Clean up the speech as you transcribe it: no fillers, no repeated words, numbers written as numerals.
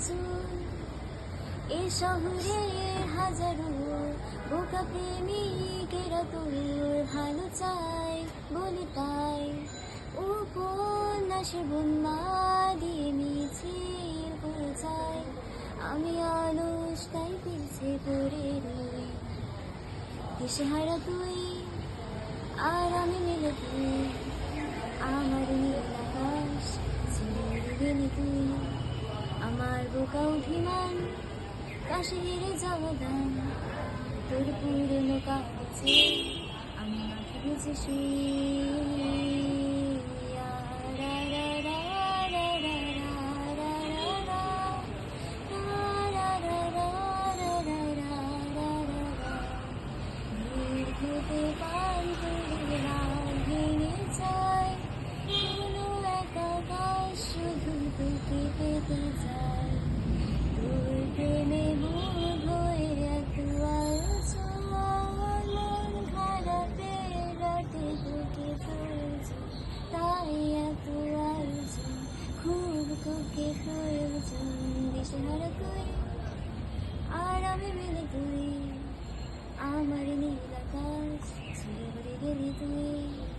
আয়োজন। এ শহরে হাজারো বোকা প্রেমিকেরা তোর ভালো চায় বলে তাই উপন্যাসের বন্যা দিয়ে মিছিল করে যায়। আমি অলস তাই পিছে পড়ে রই, দিশেহারা তুই আর আমি মিলে তুই, আমার নীল আকাশ ছেড়ে গেলি তুই। আমার বোকা অভিমান কাশে হেরে যাওয়া দান, তোর পুরনো কাছে আমি মাথা গুজে শুই। পান করে রাত ভেঙে যায়, কোনো এক আকাশ শুধু তোকে পেতে চায়। তোর প্রেমে বুক হয়ে এত আয়োজন, মন খারাপের রাতে তোকে প্রয়োজন, তাই এত আয়োজন, খুব তোকে প্রয়োজন। দিশেহারা তুই আর আমি মিলে তুই, আমার নীল আকাশ ছেড়ে গেলি তুই।